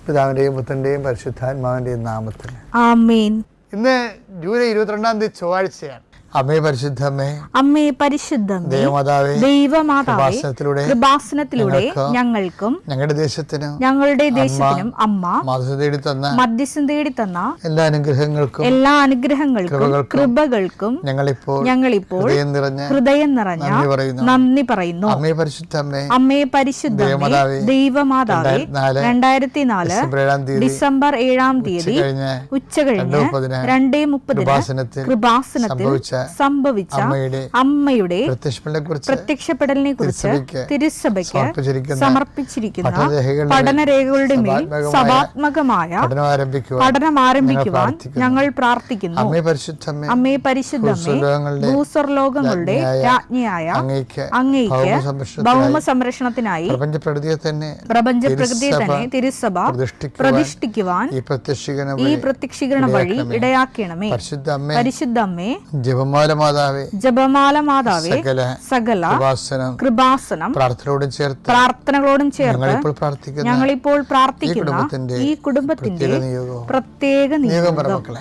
പിതാവിൻ്റെയും പുത്രൻ്റെയും പരിശുദ്ധാത്മാവിൻ്റെയും നാമത്തിൽ ആമേൻ. ഇന്ന് ജൂലൈ 22 ചൊവ്വാഴ്ചയാണ്. അമ്മേ പരിശുദ്ധമ്മേ, അമ്മേ പരിശുദ്ധമേ, ദൈവമാതാവേ, കൃപാസനത്തിലൂടെ ഞങ്ങൾക്കും ഞങ്ങളുടെ ദേശത്തിനും അമ്മ മധ്യസ്ഥം തേടി തന്ന എല്ലാ അനുഗ്രഹങ്ങൾക്കും കൃപകൾക്കും ഞങ്ങളിപ്പോൾ ഹൃദയം നിറഞ്ഞ നന്ദി പറയുന്നു. അമ്മേ പരിശുദ്ധമേ, ദൈവമാതാവേ, 2004 ഡിസംബർ 7-ാം തീയതി ഉച്ചകഴിഞ്ഞ് 2:30 കൃപാസനത്തിൽ സംഭവിച്ച അമ്മയുടെ പ്രത്യക്ഷപ്പെടലിനെ കുറിച്ച് തിരുസഭയ്ക്ക് സമർപ്പിച്ചിരിക്കുന്ന പഠനരേഖകളുടെ മേൽ സഭാത്മകമായ പഠനം ആരംഭിക്കുവാൻ ഞങ്ങൾ പ്രാർത്ഥിക്കുന്നു. അമ്മേ പരിശുദ്ധമേ, ഭൂസ്വർലോകങ്ങളുടെ രാജ്ഞിയായ അങ്ങേയ്ക്ക് ഭൗമ സംരക്ഷണത്തിനായി പ്രപഞ്ചപ്രകൃതിയെ തന്നെ തിരുസഭ പ്രതിഷ്ഠിക്കുവാൻ ഈ പ്രത്യക്ഷീകരണ വഴി ഇടയാക്കണമേ. പരിശുദ്ധമ്മേ, ജപമാല മാതാവേ, സകല കൃപാസനം പ്രാർത്ഥനകളോടും ചേർത്ത് ഞങ്ങളിപ്പോൾ പ്രാർത്ഥിക്കുന്ന ഈ കുടുംബത്തിന്റെ പ്രത്യേക നിയോഗം.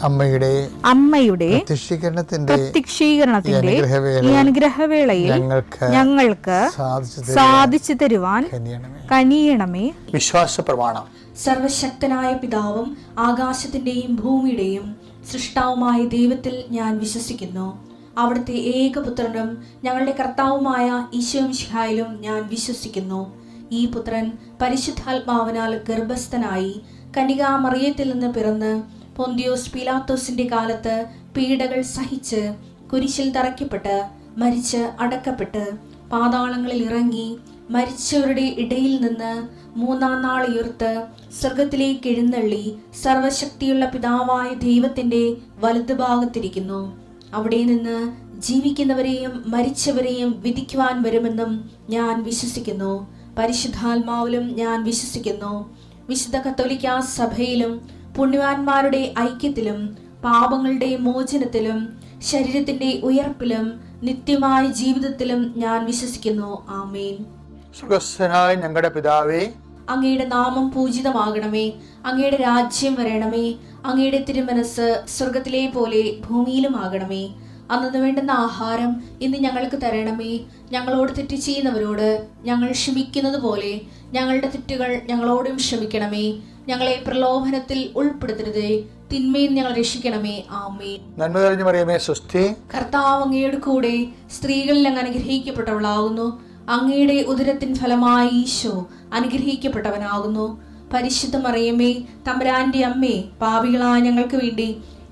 അമ്മയുടെ പ്രത്യക്ഷീകരണത്തിന്റെ ഈ അനുഗ്രഹവേളയിൽ ഞങ്ങൾക്ക് സാധിച്ചു തരുവാൻ കനിയണമേ. വിശ്വാസ പ്രമാണം. സർവശക്തനായ പിതാവും ആകാശത്തിന്റെയും ഭൂമിയുടെയും സൃഷ്ടാവുമായ ദൈവത്തിൽ ഞാൻ വിശ്വസിക്കുന്നു. അവിടുത്തെ ഏകപുത്രനും ഞങ്ങളുടെ കർത്താവുമായ ഈശോ മിശിഹായിലും ഞാൻ വിശ്വസിക്കുന്നു. ഈ പുത്രൻ പരിശുദ്ധാത്മാവിനാൽ ഗർഭസ്ഥനായി കന്യകാമറിയത്തിൽ നിന്ന് പിറന്ന് പൊന്തിയോസ് പീലാത്തോസിന്റെ കാലത്ത് പീഡകൾ സഹിച്ച് കുരിശിൽ തറയ്ക്കപ്പെട്ട് മരിച്ച് അടക്കപ്പെട്ട് പാതാളങ്ങളിൽ ഇറങ്ങി മരിച്ചവരുടെ ഇടയിൽ നിന്ന് 3-ാം നാൾ ഉയർത്ത് സ്വർഗത്തിലേക്ക് എഴുന്നള്ളി സർവശക്തിയുള്ള പിതാവായ ദൈവത്തിന്റെ വലതുഭാഗത്തിരിക്കുന്നു. അവിടെ നിന്ന് ജീവിക്കുന്നവരെയും മരിച്ചവരെയും വിധിക്കുവാൻ വരുമെന്നും ഞാൻ വിശ്വസിക്കുന്നു. പരിശുദ്ധാത്മാവിലും ഞാൻ വിശ്വസിക്കുന്നു. വിശുദ്ധ കത്തോലിക്കാ സഭയിലും പുണ്യവാന്മാരുടെ ഐക്യത്തിലും പാപങ്ങളുടെ മോചനത്തിലും ശരീരത്തിന്റെ ഉയർപ്പിലും നിത്യമായ ജീവിതത്തിലും ഞാൻ വിശ്വസിക്കുന്നു. ആമേൻ. സ്വർഗ്ഗസ്ഥനായ ഞങ്ങളുടെ പിതാവേ, അങ്ങയുടെ നാമം പൂജിതമാകണമേ. അങ്ങയുടെ രാജ്യം വരണമേ. അങ്ങയുടെ തിരുമനസ് സ്വർഗത്തിലെ പോലെ ഭൂമിയിലും ആകണമേ. അന്നു വേണ്ടുന്ന ആഹാരം ഇന്ന് ഞങ്ങൾക്ക് തരണമേ. ഞങ്ങളോട് തെറ്റ് ചെയ്യുന്നവരോട് ഞങ്ങൾ ക്ഷമിക്കുന്നത് പോലെ ഞങ്ങളുടെ തെറ്റുകൾ ഞങ്ങളോടും ക്ഷമിക്കണമേ. ഞങ്ങളെ പ്രലോഭനത്തിൽ ഉൾപ്പെടുത്തരുതേ, തിന്മയിൽ ഞങ്ങൾ രക്ഷിക്കണമേ. ആമേൻ. നന്മ നിറഞ്ഞ മറിയമേ, സ്വസ്തി. കർത്താവ് അങ്ങയുടെ കൂടെ സ്ത്രീകളിൽ അങ്ങ് അനുഗ്രഹിക്കപ്പെട്ടവളാകുന്നു. അങ്ങയുടെ ഉദരത്തിൻ ഫലമായി ഈശോ അനുഗ്രഹിക്കപ്പെട്ടവനാകുന്നു. പരിശുദ്ധ മറിയമേ, തമ്പുരാന്റെ അമ്മേ, പാപികളായ ഞങ്ങൾക്ക് വേണ്ടി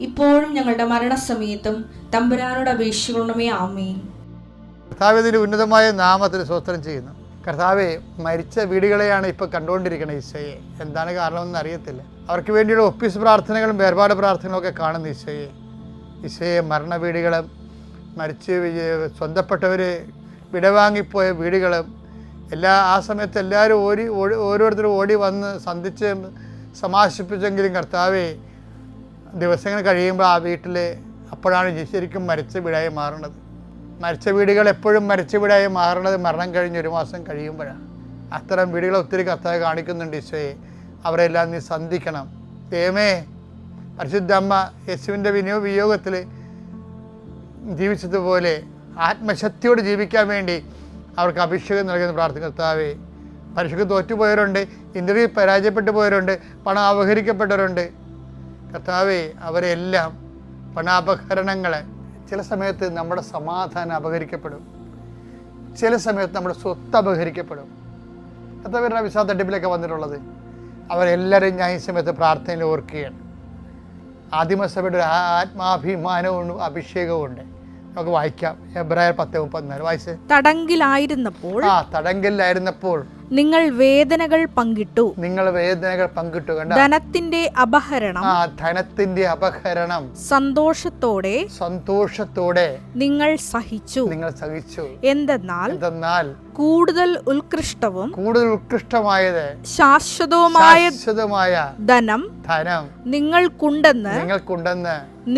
ഇപ്പോഴും ഞങ്ങളുടെ മരണസമയത്തും തമ്പുരാനോട് അപേക്ഷിക്കണമേ. ആമേൻ. കർത്താവിന്റെ ഉന്നതമായ നാമത്തിന് സ്തോത്രം ചെയ്യുന്നു. കർത്താവെ, മരിച്ച വീടുകളെയാണ് ഇപ്പോൾ കണ്ടുകൊണ്ടിരിക്കുന്നത്. ഈശോയെ, എന്താണ് കാരണമെന്ന് അറിയത്തില്ല. അവർക്ക് വേണ്ടിയുള്ള ഒപ്പീസ് പ്രാർത്ഥനകളും വേർപാട് പ്രാർത്ഥനകളും ഒക്കെ കാണുന്നു. ഈശോയെ, മരണ വീടുകളും മരിച്ച് സ്വന്തപ്പെട്ടവർ വിടവാങ്ങിപ്പോയ വീടുകളും ആ സമയത്ത് എല്ലാവരും ഓരോരുത്തരും ഓടി വന്ന് സന്ധിച്ച് സമാശ്വസിപ്പിച്ചെങ്കിലും കർത്താവെ, ദിവസങ്ങൾ കഴിയുമ്പോൾ ആ വീട്ടിൽ അപ്പോഴാണ് ശരിക്കും മരിച്ച വീടായി മാറുന്നത്. മരിച്ച വീടുകൾ എപ്പോഴും മരിച്ച വീടായി മാറുന്നത് മരണം കഴിഞ്ഞ് 1 മാസം കഴിയുമ്പോഴാണ്. അത്തരം വീടുകൾ ഒത്തിരി കർത്താവ് കാണിക്കുന്നുണ്ട്. ഈശോയെ, അവരെല്ലാം നീ സന്ധിക്കണം. ദൈവമേ, പരിശുദ്ധ അമ്മ യേശുവിൻ്റെ വിയോഗത്തിൽ ജീവിച്ചതുപോലെ ആത്മശക്തിയോട് ജീവിക്കാൻ വേണ്ടി അവർക്ക് അഭിഷേകം നൽകുന്ന പ്രാർത്ഥന. കർത്താവേ, പരീക്ഷയ്ക്ക് തോറ്റുപോയവരുണ്ട്, ഇൻ്റർവ്യൂ പരാജയപ്പെട്ടു പോയവരുണ്ട്, പണം അപഹരിക്കപ്പെട്ടവരുണ്ട്. കർത്താവേ, അവരെല്ലാം പണാപഹരണങ്ങളെ, ചില സമയത്ത് നമ്മുടെ സമാധാനം അപഹരിക്കപ്പെടും, ചില സമയത്ത് നമ്മുടെ സ്വത്ത് അപഹരിക്കപ്പെടും. എത്ര പേരുടെ വിസ തട്ടിപ്പിലൊക്കെ വന്നിട്ടുള്ളത്? അവരെല്ലാവരും ഞാൻ ഈ സമയത്ത് പ്രാർത്ഥനയിൽ ഓർക്കുകയാണ്. ആദിമസഭയുടെ ഒരു ആത്മാഭിമാനവും അഭിഷേകവും ഉണ്ട്. നമുക്ക് വായിക്കാം. എബ്രായർ 10:34 വായിച്ച്. തടങ്കിലായിരുന്നപ്പോൾ നിങ്ങൾ വേദനകൾ പങ്കിട്ടു. ധനത്തിന്റെ അപഹരണം സന്തോഷത്തോടെ നിങ്ങൾ സഹിച്ചു. എന്തെന്നാൽ കൂടുതൽ ഉത്കൃഷ്ടമായത് ശാശ്വതവുമായ ധനം നിങ്ങൾക്കുണ്ടെന്ന്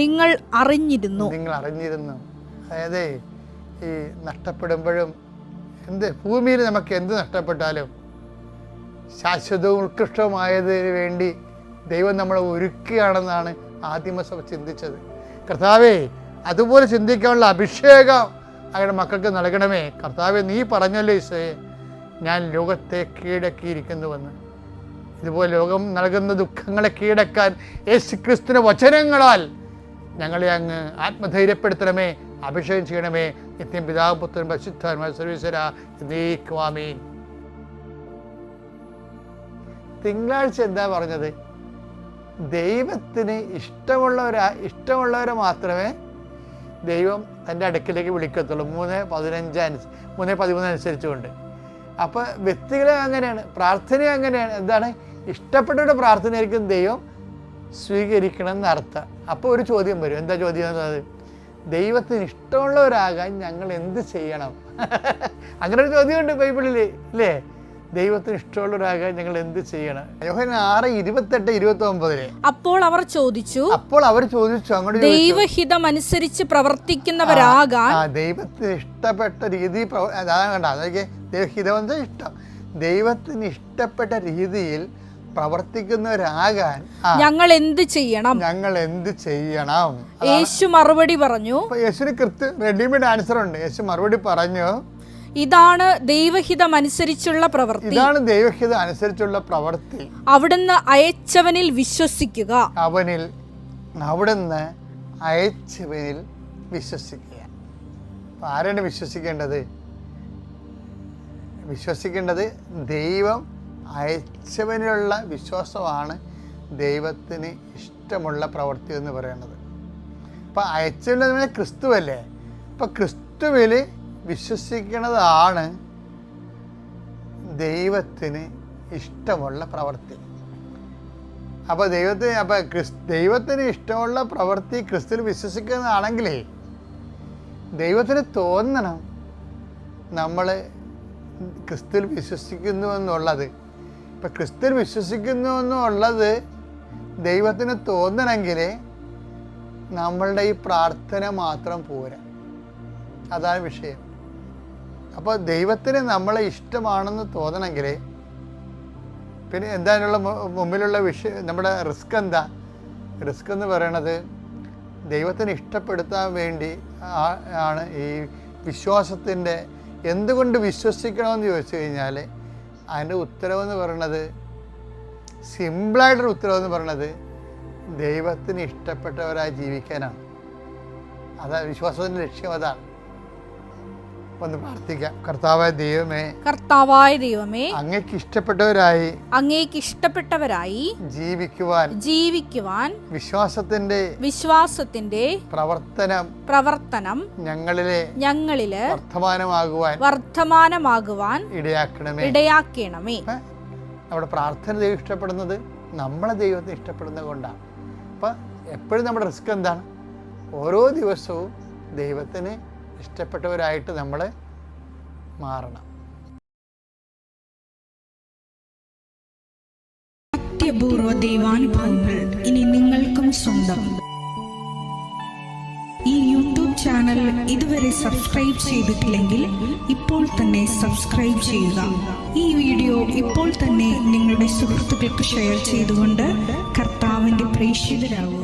നിങ്ങൾ അറിഞ്ഞിരുന്നു. അതായത് ഈ നഷ്ടപ്പെടുമ്പോഴും ഭൂമിയിൽ നമുക്ക് എന്ത് നഷ്ടപ്പെട്ടാലും ശാശ്വതവും ഉത്കൃഷ്ടവുമായതിന് വേണ്ടി ദൈവം നമ്മളെ ഒരുക്കുകയാണെന്നാണ് ആദിമസഭ ചിന്തിച്ചത്. കർത്താവേ, അതുപോലെ ചിന്തിക്കാനുള്ള അഭിഷേകം അവരുടെ മക്കൾക്ക് നൽകണമേ. കർത്താവേ, നീ പറഞ്ഞല്ലോ ഈശോയെ, ഞാൻ ലോകത്തെ കീഴടക്കിയിരിക്കുന്നുവെന്ന്. ഇതുപോലെ ലോകം നൽകുന്ന ദുഃഖങ്ങളെ കീഴടക്കാൻ യേശുക്രിസ്തുവിന്റെ വചനങ്ങളാൽ ഞങ്ങളെ അങ്ങ് ആത്മധൈര്യപ്പെടുത്തണമേ, അഭിഷേകം ചെയ്യണമേ. നിത്യം പിതാവ് പുത്രൻ പരിശുദ്ധാത്മാ സർവീശ്വര എന്നേക്കുമാമേൻ. തിങ്കളാഴ്ച എന്താ പറഞ്ഞത്? ദൈവത്തിന് ഇഷ്ടമുള്ളവരെ മാത്രമേ ദൈവം തൻ്റെ അടുക്കിലേക്ക് വിളിക്കത്തുള്ളൂ. 3:13 അനുസരിച്ചുകൊണ്ട്. അപ്പോൾ വ്യക്തികളെ അങ്ങനെയാണ്, പ്രാർത്ഥനയും അങ്ങനെയാണ്. എന്താണ്? ഇഷ്ടപ്പെട്ടവരുടെ പ്രാർത്ഥനയായിരിക്കും ദൈവം സ്വീകരിക്കണം എന്നർത്ഥം. അപ്പോൾ ഒരു ചോദ്യം വരും. എന്താ ചോദ്യം എന്നത്? ദൈവത്തിന് ഇഷ്ടമുള്ളവരാകാൻ ഞങ്ങൾ എന്ത് ചെയ്യണം? അങ്ങനെ ഒരു ചോദ്യമുണ്ട് ബൈബിളിൽ, അല്ലേ? ദൈവത്തിന് ഇഷ്ടമുള്ളവരാകാൻ ഞങ്ങൾ എന്ത് ചെയ്യണം? യോഹന്നാൻ 6:28-29. അപ്പോൾ അവർ ചോദിച്ചു അങ്ങോട്ട് ദൈവഹിതമനുസരിച്ച് പ്രവർത്തിക്കുന്നവരാകാൻ. ദൈവത്തിന് ഇഷ്ടപ്പെട്ട രീതി അതാണ് കണ്ട. അതൊക്കെ ദൈവഹിതം ഇഷ്ടം. ദൈവത്തിന് ഇഷ്ടപ്പെട്ട രീതിയിൽ പ്രവർത്തിക്കുന്നവരാകാൻ ഞങ്ങൾ എന്ത് ചെയ്യണം? യേശു മറുപടി പറഞ്ഞു. യേശുവിന് റെഡിമെയ്ഡ് ആൻസർ ഉണ്ട്. യേശു മറുപടി പറഞ്ഞു, ഇതാണ് ദൈവഹിതമനുസരിച്ചുള്ള പ്രവൃത്തി. അവിടുന്ന് അയച്ചവനിൽ വിശ്വസിക്കുക. അവിടുന്ന് അയച്ചവനിൽ വിശ്വസിക്കുക. ആരാണ് വിശ്വസിക്കേണ്ടത്? ദൈവം അയച്ചവനിലുള്ള വിശ്വാസമാണ് ദൈവത്തിന് ഇഷ്ടമുള്ള പ്രവൃത്തി എന്ന് പറയുന്നത്. അപ്പം അയച്ചവനെ ക്രിസ്തുവല്ലേ? അപ്പം ക്രിസ്തുവിൽ വിശ്വസിക്കുന്നതാണ് ദൈവത്തിന് ഇഷ്ടമുള്ള പ്രവൃത്തി. അപ്പോൾ ദൈവത്തിന് ഇഷ്ടമുള്ള പ്രവൃത്തി ക്രിസ്തുവിൽ വിശ്വസിക്കുന്നതാണെങ്കിലേ ദൈവത്തിന് തോന്നണം നമ്മൾ ക്രിസ്തുവിൽ വിശ്വസിക്കുന്നു എന്നുള്ളത്. ഇപ്പം ക്രിസ്തുവിൽ വിശ്വസിക്കുന്നു എന്നുള്ളത് ദൈവത്തിന് തോന്നണമെങ്കിൽ നമ്മളുടെ ഈ പ്രാർത്ഥന മാത്രം പോരാ. അതാണ് വിഷയം. അപ്പോൾ ദൈവത്തിന് നമ്മളെ ഇഷ്ടമാണെന്ന് തോന്നണമെങ്കിൽ പിന്നെ എന്താനുള്ള മുമ്പിലുള്ള വിഷയം, നമ്മുടെ റിസ്ക് എന്താ? റിസ്ക് എന്ന് പറയണത് ദൈവത്തിന് ഇഷ്ടപ്പെടുത്താൻ വേണ്ടി ആണ് ഈ വിശ്വാസത്തിൻ്റെ. എന്തുകൊണ്ട് വിശ്വസിക്കണമെന്ന് ചോദിച്ചു കഴിഞ്ഞാൽ അതിൻ്റെ ഉത്തരവെന്ന് പറയണത്, സിമ്പിളായിട്ടൊരു ഉത്തരവെന്ന് പറയണത് ദൈവത്തിന് ഇഷ്ടപ്പെട്ടവരായി ജീവിക്കാനാണ്. അതാ വിശ്വാസത്തിൻ്റെ ലക്ഷ്യം. അതാണ്. ഒന്ന് പ്രാർത്ഥിക്കാം. കർത്താവായ ദൈവമേ, അങ്ങേക്ക് ഇഷ്ടപ്പെട്ടവരായി ജീവിക്കുവാൻ വിശ്വാസത്തിന്റെ പ്രവർത്തനം ഞങ്ങളില് വർത്തമാനമാകുവാൻ ഇടയാക്കണമേ. നമ്മുടെ പ്രാർത്ഥന ദൈവം ഇഷ്ടപ്പെടുന്നത് നമ്മളെ ദൈവത്തെ ഇഷ്ടപ്പെടുന്നത് കൊണ്ടാണ്. അപ്പം എപ്പോഴും നമ്മുടെ റിസ്ക് എന്താണ്? ഓരോ ദിവസവും ദൈവത്തിന് ഇഷ്ടപ്പെട്ടവരായിട്ട് നമ്മൾ മാറണം. അത്യപൂർവ ദൈവാനുഭവങ്ങൾ ഇനി നിങ്ങൾക്കും സ്വന്തം. ഈ യൂട്യൂബ് ചാനൽ ഇതുവരെ സബ്സ്ക്രൈബ് ചെയ്തിട്ടില്ലെങ്കിൽ ഇപ്പോൾ തന്നെ സബ്സ്ക്രൈബ് ചെയ്യുക. ഈ വീഡിയോ ഇപ്പോൾ തന്നെ നിങ്ങളുടെ സുഹൃത്തുക്കൾക്ക് ഷെയർ ചെയ്തുകൊണ്ട് കർത്താവിന്റെ പ്രേക്ഷിതരാകുക.